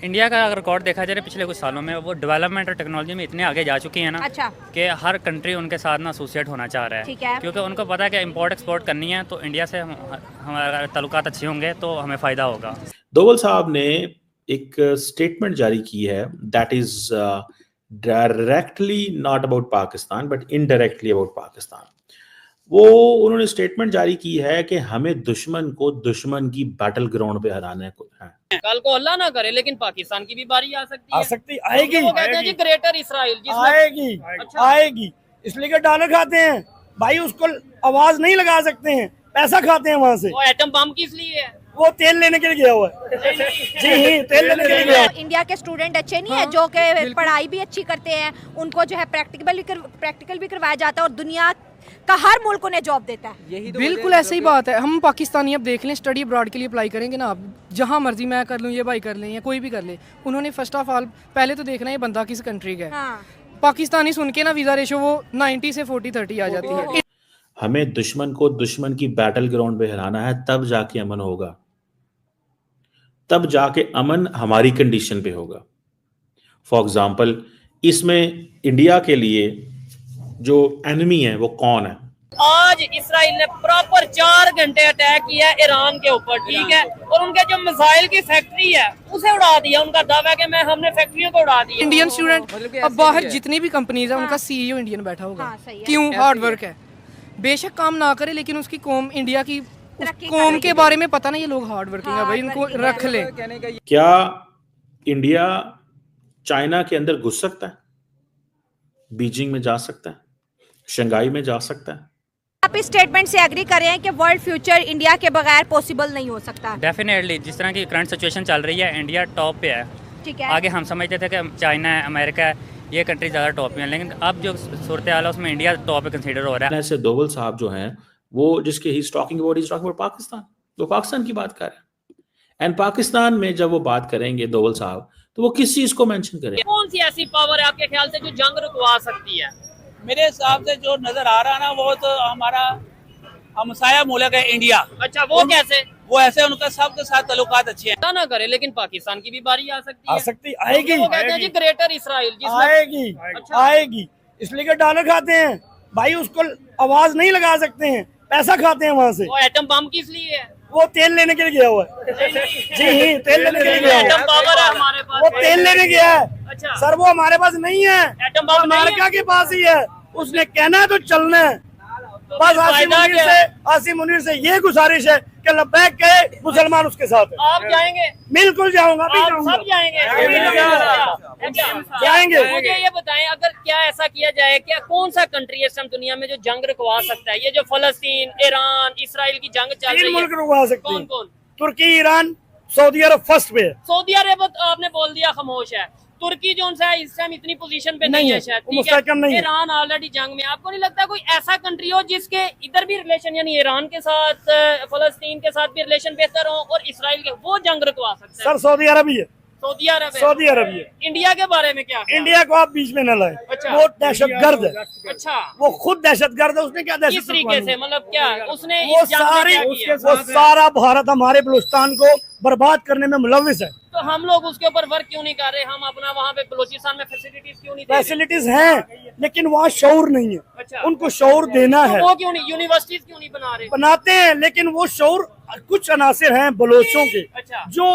India का अगर record देखा जाए पिछले कुछ सालों में, वो डेवलपमेंट और टेक्नोलॉजी में इतने आगे जा चुकी है ना। अच्छा। कि हर कंट्री उनके साथ ना एसोसिएट होना चाह रहा ठीक है, है। क्योंकि उनको पता है कि इंपोर्ट एक्सपोर्ट करनी है, तो इंडिया से हमारा ताल्लुकात अच्छे होंगे तो हमें फ़ायदा होगा। दोवल साहब ने एक स्टेटमेंट जारी की है that is directly not about Pakistan but indirectly about Pakistan. वो उन्होंने स्टेटमेंट जारी की है कि हमें दुश्मन को दुश्मन की बैटल ग्राउंड पे हराना है। कल को अल्लाह ना करे लेकिन पाकिस्तान की भी बारी आ सकती है। आ सकती आएगी, वो कहते हैं जी ग्रेटर इसराइल आएगी, अच्छा। आएगी। इसलिए कि डॉलर खाते हैं भाई, उसको आवाज नहीं लगा सकते हैं, पैसा खाते हैं वहां से। वो एटम बम किस लिए है? वो तेल लेने के लिए गया हुआ है। जी तेल लेने के लिए गया हुआ है। इंडिया के स्टूडेंट अच्छे नहीं है जो कि पढ़ाई भी अच्छी करते हैं, उनको जो है प्रैक्टिकल भी करवाया जाता है और दुनिया का हर मुल्क उन्हें जॉब देता है। बिल्कुल ऐसे ही बात है। हम पाकिस्तानी अब देख लें, स्टडी अब्रॉड के लिए अप्लाई करेंगे ना, आप जहाँ मर्जी मैं कर लूँ, ये भाई कर लें या कोई भी कर ले, उन्होंने फर्स्ट ऑफ ऑल पहले तो देखना है ये बंदा किस कंट्री का है। हाँ। पाकिस्तानी सुन के ना वीज़ा रेशो वो 90 से 40-30 आ जाती है। हमें दुश्मन को दुश्मन की बैटल ग्राउंड पे हराना है, तब जाके अमन होगा, तब जाके अमन हमारी कंडीशन पे होगा। फॉर एग्जाम्पल, इसमें इंडिया के लिए जो एनिमी है वो कौन है? आज इसराइल ने प्रॉपर 4 घंटे अटैक किया ईरान के ऊपर, ठीक है, और उनके जो मिसाइल की फैक्ट्री है उसे उड़ा दिया। उनका दावा है कि हमने फैक्ट्रियों को उड़ा दिया। इंडियन स्टूडेंट अब बाहर जितनी भी कंपनीज है उनका सीईओ इंडियन बैठा होगा। हाँ, सही है। क्यों? हार्ड वर्क है, बेशक काम ना करे लेकिन उसकी कौम, इंडिया की तरक्की कौम करेगी। के बारे में पता ना, ये लोग हार्ड वर्किंग है भाई, इनको रख ले। क्या इंडिया चाइना के अंदर घुस सकता है? बीजिंग में जा सकता है, शंघाई में जा सकता है? आप इस स्टेटमेंट से एग्री कर रहे हैं कि वर्ल्ड फ्यूचर इंडिया के बगैर पॉसिबल नहीं हो सकता? डेफिनेटली, जिस तरह की करंट सिचुएशन चल रही है, इंडिया टॉप पे है। ठीक है। आगे हम समझते थे कि चाइना है, अमेरिका है, ये कंट्री ज़्यादा टॉप पे है, लेकिन अब जो सूरत हाल है उसमें इंडिया टॉप पे कंसीडर हो रहा है। ऐसे दोवल साहब जो हैं वो जिसके ही टॉकिंग अबाउट पाकिस्तान, वो पाकिस्तान की बात कर रहे हैं। एंड पाकिस्तान में जब वो बात करेंगे दोवल साहब, तो वो किस चीज को मेंशन करेंगे? कौन सी ऐसी पावर है आपके ख्याल से जो जंग रुकवा सकती है? मेरे हिसाब से जो नजर आ रहा है ना, वो तो हमारा हमसाया मुल्क है इंडिया। अच्छा, वो कैसे? वो ऐसे उनका सबके साथ ताल्लुकात अच्छे हैं। अल्लाह ना करे लेकिन पाकिस्तान की भी बारी आ सकती है। आ सकती आएगी, वो कहते हैं जी ग्रेटर इसराइल आएगी, अच्छा। आएगी। इसलिए कि डॉलर खाते हैं भाई, उसको आवाज नहीं लगा सकते हैं, पैसा खाते हैं वहां से। वो एटम बम किस लिए है? वो तेल लेने के लिए गया हुआ है। जी तेल लेने के लिए गया हुआ एटम है। पावर है हमारे पास। वो तेल लेने गया है। अच्छा। सर वो हमारे पास नहीं है, एटम बम नहीं है? अमेरिका के पास ही है। उसने कहना है तो चलना है। तो बस फिर फायदा क्या है? आसिम मुनीर से ये गुजारिश है कि लब्बैक कहे, मुसलमान उसके साथ है। आप जाएंगे? बिल्कुल जाऊंगा, भी आप जाऊंगा। सब जाएंगे? जाएंगे। मुझे ये बताएं, अगर क्या ऐसा किया जाए, क्या कौन सा कंट्री है इस समय दुनिया में जो जंग रुकवा सकता है? ये जो फलस्तीन, ईरान, इसराइल की जंग चल 3 रही है, मुल्क रुकवा सकते कौन हैं। कौन? तुर्की, ईरान, सऊदी अरब फर्स्ट पे है। सऊदी अरब आपने बोल दिया खामोश है। तुर्की जो है इस टाइम इतनी पोजीशन पे नहीं नहीं है है, शायद, वो ठीक मुस्तहकम नहीं है। है। ईरान ऑलरेडी जंग में। आपको नहीं लगता कोई ऐसा कंट्री हो जिसके इधर भी रिलेशन, यानी ईरान के साथ, फलस्तीन के साथ भी रिलेशन बेहतर हो और इसराइल के, वो जंग रुकवा सकता है? सर सऊदी अरब ही है, सऊदी अरब है। सऊदी अरब ही है। इंडिया के बारे में क्या ख्याल? इंडिया को आप बीच में न लाए। अच्छा। वो दहशतगर्द है, अच्छा, वो खुद दहशतगर्द है। उसने क्या किस दहशत तरीके से, मतलब क्या उसने वो इस जंग में सारी क्या किया? वो सारा भारत हमारे बलूचिस्तान को बर्बाद करने में मुलविस है। तो हम लोग उसके ऊपर वर्क क्यों नहीं कर रहे? हम अपना वहाँ पे बलूचिस्तान में फैसिलिटीज क्यों नहीं दे रहे? फैसिलिटीज हैं लेकिन वहाँ शऊर नहीं है। अच्छा। उनको शऊर देना है। तो वो क्यों नहीं, यूनिवर्सिटीज क्यों नहीं बना रहे? बनाते हैं लेकिन वो शऊर, कुछ अनासिर हैं बलोचों के अच्छा। जो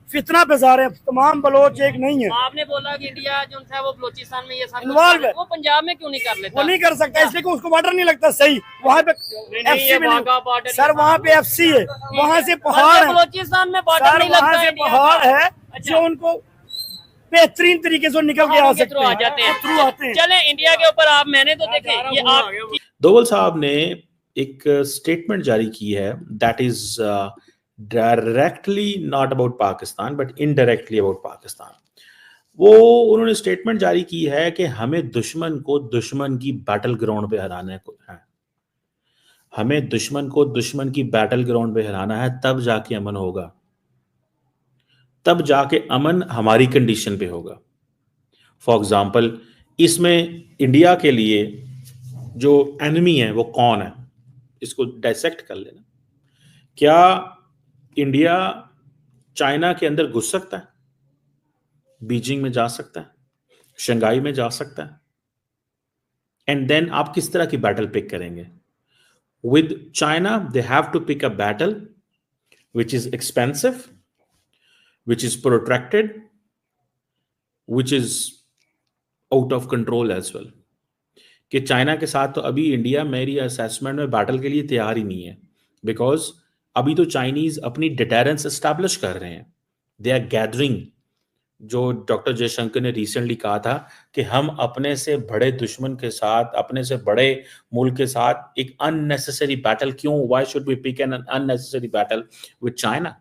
फितना पे जा रहे हैं। तमाम बलोच एक नहीं है। आपने बोला कि इंडिया जो है वो बलूचिस्तान में ये सब कुछ Involve कर रहा है। वो पंजाब में क्यों नहीं कर लेता? वो नहीं कर सकता इसलिए कि उसको बॉर्डर नहीं लगता सही। वहाँ पे नहीं, ये FC भी वहाँ का नहीं। border सर वहाँ पे FC है, वहाँ से पहाड़ है। बलूचिस्तान में बॉर्डर सर नहीं लगता वहाँ से इंडिया पहाड़ का। है अच्छा। जो उनको बेहतरीन तरीके से निकल के आ पहाड़ों के सकते थ्रू आ जाते हैं, थ्रू आते हैं। हैं। चले इंडिया के ऊपर आप, मैंने तो देखे ये आप दोवल साहब ने एक स्टेटमेंट जारी की है that is directly not about Pakistan but indirectly about Pakistan. वो उन्होंने स्टेटमेंट जारी की है कि हमें दुश्मन को दुश्मन की बैटल ग्राउंड पे हराना है। हमें दुश्मन को दुश्मन की बैटल ग्राउंड पे हराना है, तब जाके अमन होगा, तब जाके अमन हमारी कंडीशन पे होगा। फॉर एग्जाम्पल, इसमें इंडिया के लिए जो एनिमी है वो कौन है, इसको डायसेक्ट कर लेना। क्या इंडिया चाइना के अंदर घुस सकता है? बीजिंग में जा सकता है, शंघाई में जा सकता है, एंड देन आप किस तरह की बैटल पिक करेंगे? With China they have to pick a battle which is expensive, which is protracted, which is out of control as well. कि चाइना के साथ तो अभी इंडिया मेरी असेसमेंट में बैटल के लिए तैयार ही नहीं है, बिकॉज अभी तो चाइनीज अपनी डिटेरेंस एस्टैब्लिश कर रहे हैं, दे आर गैदरिंग। जो डॉक्टर जयशंकर ने रिसेंटली कहा था कि हम अपने से बड़े दुश्मन के साथ, अपने से बड़े मुल्क के साथ एक अननेसेसरी बैटल क्यों, why should we pick an unnecessary battle with China?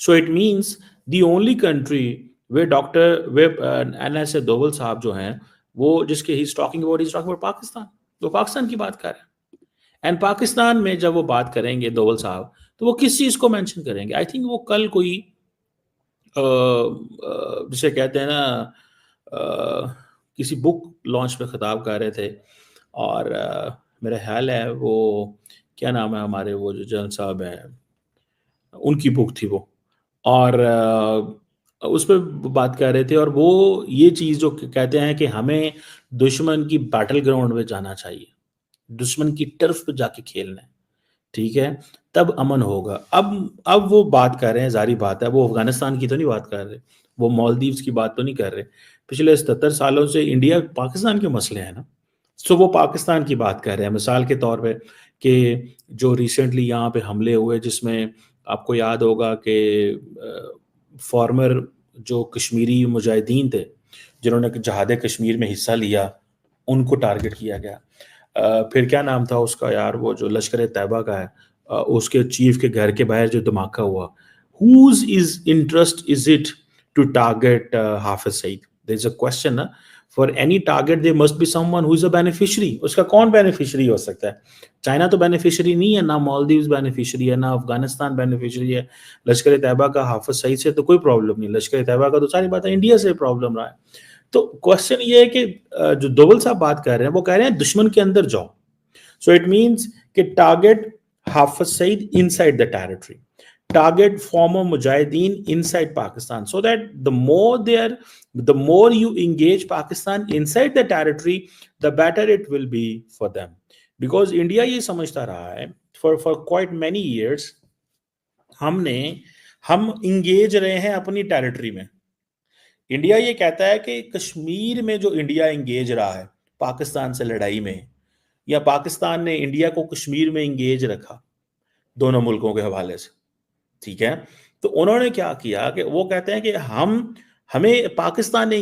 So it means the only country way doctor वे NSA दोवल साहब जो हैं वो जिसके ही टॉकिंग अबाउट पाकिस्तान, तो पाकिस्तान की बात कर रहे हैं। एंड पाकिस्तान में जब वो बात करेंगे दोवल साहब, तो वो किस चीज़ को मेंशन करेंगे? आई थिंक वो कल कोई जिसे कहते हैं ना किसी बुक लॉन्च पे खिताब कर रहे थे, और मेरा ख्याल है वो क्या नाम है हमारे वो जो जनरल साहब हैं, उनकी बुक थी वो, और उस पर बात कर रहे थे, और वो ये चीज़ जो कहते हैं कि हमें दुश्मन की बैटल ग्राउंड में जाना चाहिए, दुश्मन की टर्फ पे जाके खेलना है, ठीक है, तब अमन होगा। अब वो बात कर रहे हैं, जारी बात है, वो अफगानिस्तान की तो नहीं बात कर रहे, वो मालदीव्स की बात तो नहीं कर रहे। पिछले 77 सालों से इंडिया पाकिस्तान के मसले हैं ना, सो वो पाकिस्तान की बात कर रहे हैं। मिसाल के तौर पे कि जो रिसेंटली यहाँ पे हमले हुए, जिसमें आपको याद होगा कि फॉर्मर जो कश्मीरी मुजाहिदीन थे जिन्होंने जहाद कश्मीर में हिस्सा लिया, उनको टारगेट किया गया। फिर क्या नाम था उसका यार, वो जो लश्कर तैयबा का है, उसके चीफ के घर के बाहर जो धमाका हुआ, whose is interest is it to target Hafiz Saeed? there is a question ना, for any target there must be someone who is a beneficiary। उसका कौन बेनिफिशियरी हो सकता है? चाइना तो बेनिफिशियरी नहीं है, ना मालदीव्स बेनिफिशियरी है, ना अफगानिस्तान बेनिफिशियरी है। लश्कर तैयबा का हाफिज सईद से तो कोई प्रॉब्लम नहीं, लश्कर तैयबा का तो सारी बात है इंडिया से प्रॉब्लम रहा है। तो क्वेश्चन ये है कि जो दोवल साहब बात कर रहे हैं वो कह रहे हैं दुश्मन के अंदर जाओ। सो इट मीन्स कि target Hafiz Saeed inside the territory, target former mujahideen inside Pakistan, so that the more you engage Pakistan inside the territory, the better it will be for them, because India ये समझता रहा है for quite many years हम engage रहे हैं अपनी territory में। India ये कहता है कि कश्मीर में जो इंडिया इंगेज रहा है पाकिस्तान से लड़ाई में, या पाकिस्तान ने इंडिया को कश्मीर में इंगेज रखा, दोनों मुल्कों के हवाले से, ठीक है। तो उन्होंने क्या किया कि वो कहते हैं कि हमें पाकिस्तान ने